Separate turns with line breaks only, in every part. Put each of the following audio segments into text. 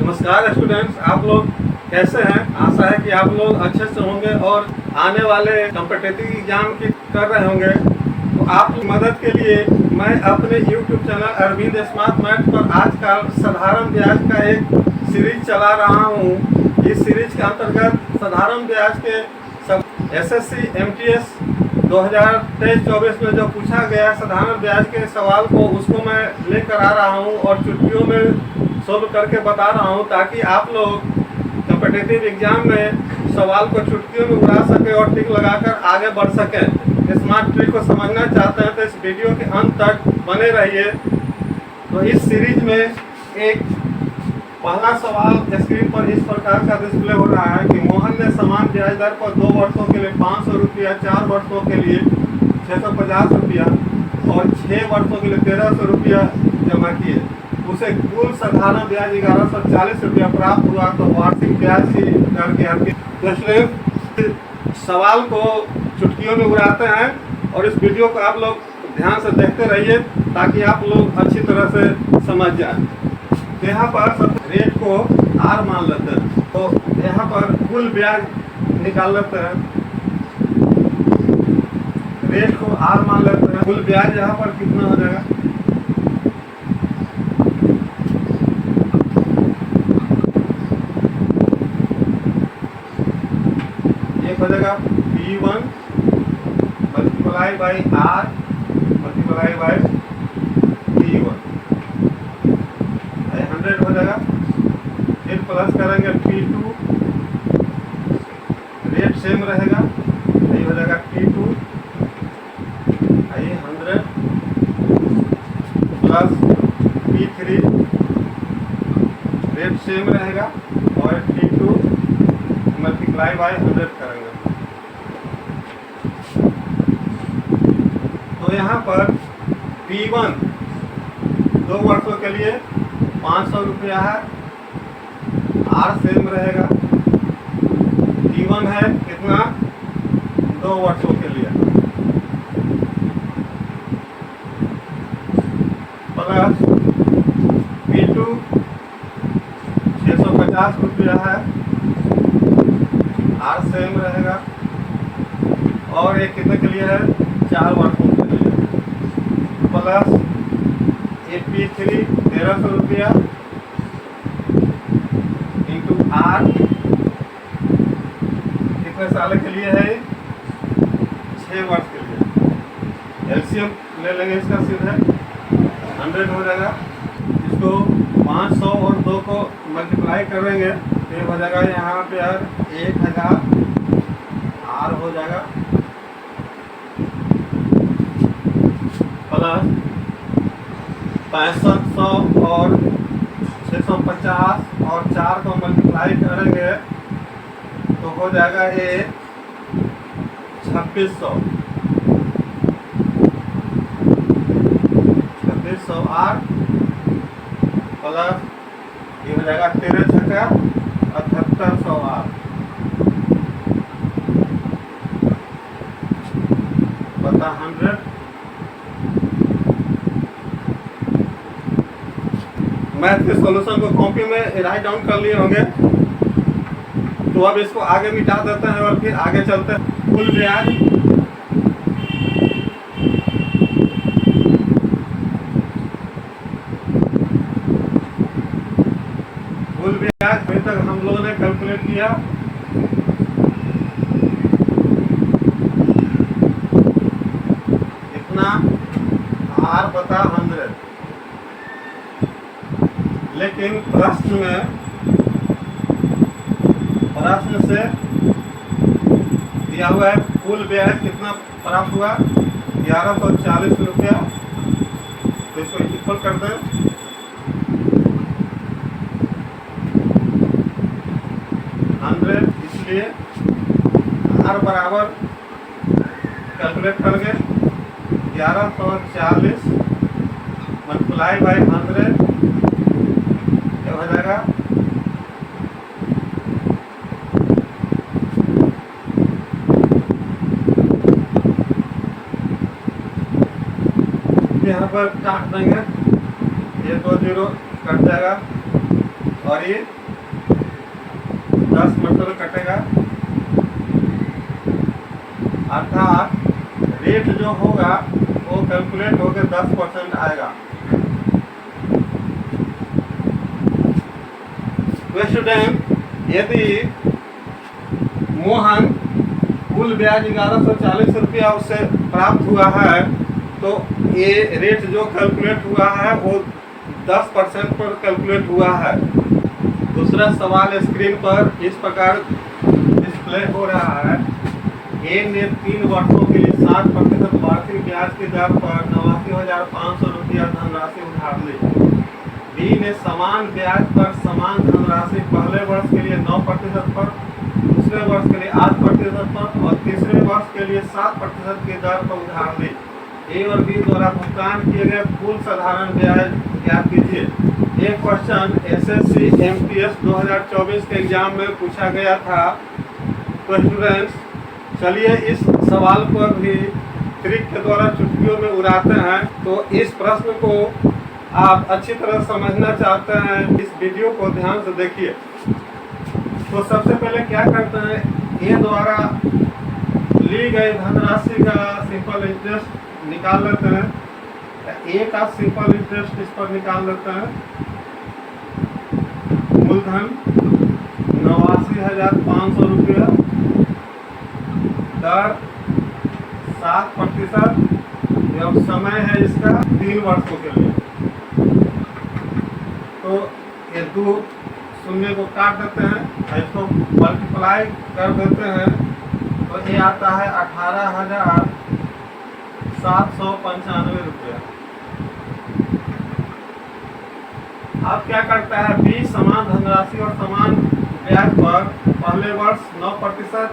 नमस्कार स्टूडेंट्स, आप लोग कैसे हैं? आशा है कि आप लोग अच्छे से होंगे और आने वाले कॉम्पिटिटिव एग्जाम की कर रहे होंगे। तो आप मदद के लिए मैं अपने YouTube channel Arvind smart math पर आजकल साधारण ब्याज का एक सीरीज चला रहा हूं। इस सीरीज के अंतर्गत साधारण ब्याज के सब SSC MTS 2023-24 में जो पूछा गया साधारण ब्याज के सवाल को उसको मैं लेकर आ रहा हूं और चुटकियों में सोल्व करके बता रहा हूं, ताकि आप लोग कॉम्पिटिटिव एग्जाम में सवाल को चुटकियों में उड़ा सके और टिक लगाकर आगे बढ़ सकें। स्मार्ट ट्रिक को समझना चाहते हैं तो इस वीडियो के अंत तक बने रहिए। तो इस सीरीज में एक पहला सवाल स्क्रीन पर इस प्रकार का डिस्प्ले हो रहा है कि मोहन ने समान ब्याज दर पर 2 वर्षों के लिए 500 रुपया, 4 वर्षों के लिए 650 रुपया और 6 वर्षों के लिए 1300 रुपया जमा किए। उसे कुल साधारण ब्याज 1140 रुपया प्राप्त हुआ। तो वार्षिक ब्याज की दर के आपके सवाल को चुटकियों में उड़ाते हैं और इस वीडियो को आप लोग ध्यान से देखते रहिए ताकि आप लोग अच्छी तरह से समझ जाएं। तो यहाँ पर सब रेट को R मान लेते हैं, तो यहाँ पर कुल ब्याज निकाल लेते हैं। रेट को R मान लेते हैं, कुल ब्याज यहाँ पर कितना हो जाएगा? हो जाएगा P1 multiply by R multiply by P1 100 हो जाएगा। फिर प्लस करेंगे P2, रेट सेम रहेगा, यही हो जाएगा P2 100 plus P3, rate same रहेगा और P2 मल्टीप्लाई बाई 100 करेंगे। तो यहाँ पर P1 2 वर्षों के लिए 500 रुपया है, R सेम रहेगा। P1 है कितना? 2 वर्षों के लिए प्लस P2 650 रुपया है, R सेम रहेगा और ये कितने के लिए है? 4 वर्षों के लिए प्लस P3 1300 रुपया इंटू R कितने साल के लिए है? 6 वर्ष के लिए। एलसीएम ले लेंगे इसका, सीधे 100 हो जाएगा। इसको 500 और 2 को मल्टीप्लाई करेंगे तो हो जाएगा यहाँ पे यार 1000 R हो जाएगा प्लस 6500 और 650 और 4 को मल्टीप्लाई करेंगे तो हो जाएगा ये 2600 R प्लस ये हो जाएगा 13 7800 R बता 100। मैथ के सॉल्यूशन को कॉपी में राइट डाउन कर लिए होंगे, तो अब इसको आगे मिटा देते हैं और फिर आगे चलते हैं। कुल ब्याज अभी तक हम लोगों ने कैलकुलेट किया इतना R बता 100, लेकिन प्रश्न से दिया हुआ है कुल ब्याज कितना प्राप्त हुआ? 1140 रुपया। तो इसको इक्वल कर दें 100, इसलिए R बराबर कैलकुलेट करेंगे 1140 मल्टीप्लाई बाई 100 क्या हो जाएगा? यहाँ पर काट देंगे, ये 2 0 कट जाएगा, और ये 10 मतलब कटेगा, अर्थात रेट जो होगा वो कैलकुलेट होकर 10% आएगा। तो स्टूडेंट, यदि मोहन कुल ब्याज 1140 रुपया उससे प्राप्त हुआ है तो ये रेट जो कैलकुलेट हुआ है वो 10% पर कैलकुलेट हुआ है। दूसरा सवाल स्क्रीन पर इस प्रकार डिस्प्ले हो रहा है। ए ने 3 वर्षों के लिए 7% वार्षिक ब्याज की दर पर 89,500 रुपया धनराशि उधार ली। बी ने समान ब्याज पर समान धनराशि पहले वर्ष के लिए 9% पर, दूसरे वर्ष के लिए 8% पर और तीसरे वर्ष के लिए 7% की दर पर उधार ली। ए और बी द्वारा भुगतान किए गए कुल साधारण ब्याज ज्ञात कीजिए। एक क्वेश्चन एसएससी एमटीएस 2024 के एग्जाम में पूछा गया था। तो स्टूडेंट्स, चलिए इस सवाल पर भी ट्रिक के द्वारा चुटकियों में उड़ाते हैं। तो इस प्रश्न को आप अच्छी तरह समझना चाहते हैं, इस वीडियो को ध्यान से देखिए। तो सबसे पहले क्या करते हैं, ए द्वारा ली गई धनराशि का सिंपल इंटरेस्ट निकाल लेते हैं। ए का सिंपल इंटरेस्ट इस पर निकाल लेते हैं। मूलधन 89,500 रुपया, दर 7%, एवं समय है इसका 3 वर्षों के लिए। तो ये 2 शून्य को काट देते हैं, इसको मल्टीप्लाई कर देते हैं तो ये आता है 18,795 रुपया। अब क्या करता है, बी समान धनराशि और समान ब्याज पर पहले वर्ष 9%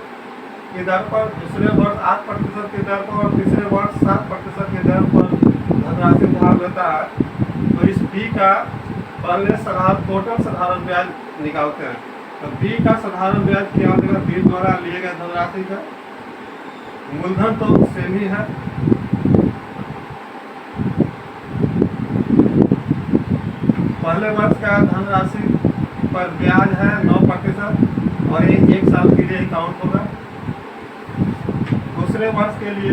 की दर पर, दूसरे वर्ष 8% की दर पर और तीसरे वर्ष 7% की दर पर धनराशि उधार देता है। तो इस बी का पहले टोटल साधारण ब्याज निकालते हैं। तो बी का साधारण ब्याज क्या हो जाएगा, बी द्वारा लिए गए धनराशि का। मूलधन तो सेम ही है, पहले वर्ष का धनराशि पर ब्याज है 9% और ये 1 साल के लिए काउंट होगा। दूसरे वर्ष के लिए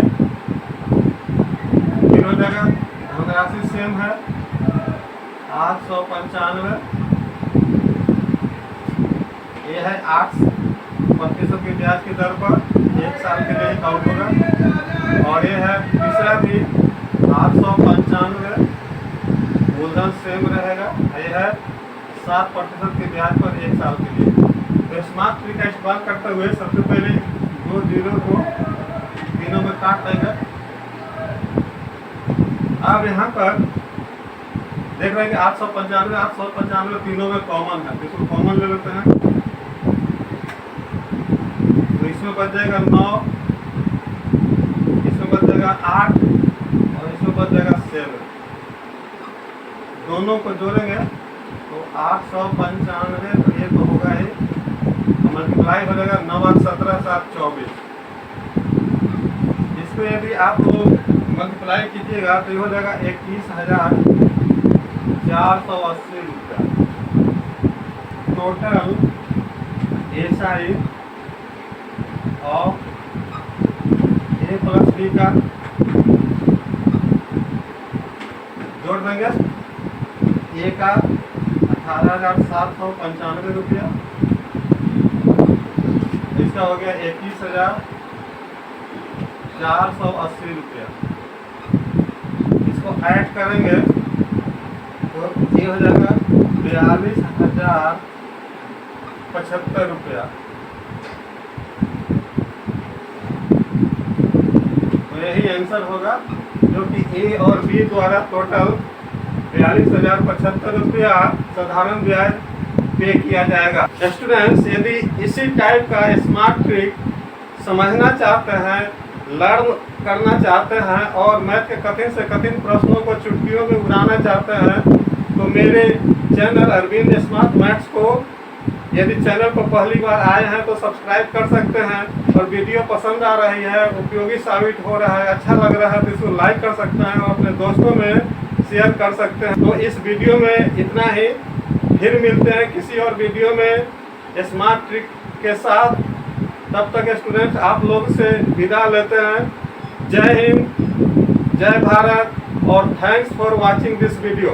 तीनों जगह धनराशि सेम है 895, ये है 8% की ब्याज की दर पर 1 साल के लिए काउंट होगा। और ये है तीसरा भी 895, मूलधन सेम रहेगा, ये है 7% की ब्याज पर 1 साल के लिए। तो स्मार्ट ट्रिक का इस्तेमाल करते हुए सबसे पहले 2 जीरो को तीनों में काट देंगे। अब यहाँ पर देख रहे हैं कि 895 तीनों में कॉमन है, इसको कॉमन ले लेते हैं। तो इसमें बच जाएगा 9, इसमें बच जाएगा 8 और इसमें बच जाएगा 7। दोनों को जोड़ेंगे तो 895, तो ये तो होगा ही, मल्टीप्लाई हो जाएगा 9 17 7 24। इसको यदि आप लोग मल्टीप्लाई कीजिएगा तो ये हो जाएगा 21,480 रुपया। Total SI of A plus B का जोड़ देंगे। ए का 18,795 रुपया, इसका हो गया 21,480 रुपया। इसको ऐड करेंगे तो ये हो जाएगा 42,075 रुपया। तो यही आंसर होगा, जो कि ए और बी द्वारा टोटल 42,075 रुपया साधारण ब्याज पे किया जाएगा। स्टूडेंट्स, यदि इसी टाइप का स्मार्ट ट्रिक समझना चाहते हैं, लर्न करना चाहते हैं और मैथ के कठिन से कठिन प्रश्नों को चुटकियों में उड़ाना चाहते हैं, तो मेरे चैनल अरविंद स्मार्ट मैथ्स को यदि चैनल पर पहली बार आए हैं तो सब्सक्राइब कर सकते हैं। और वीडियो पसंद आ रही है, उपयोगी साबित हो रहा है, अच्छा लग रहा है तो इसको लाइक कर सकते हैं और अपने दोस्तों में शेयर कर सकते हैं। तो इस वीडियो में इतना ही। फिर मिलते हैं किसी और वीडियो में स्मार्ट ट्रिक के साथ। तब तक स्टूडेंट्स आप लोग से विदा लेते हैं। जय हिंद, जय भारत और thanks for watching this video.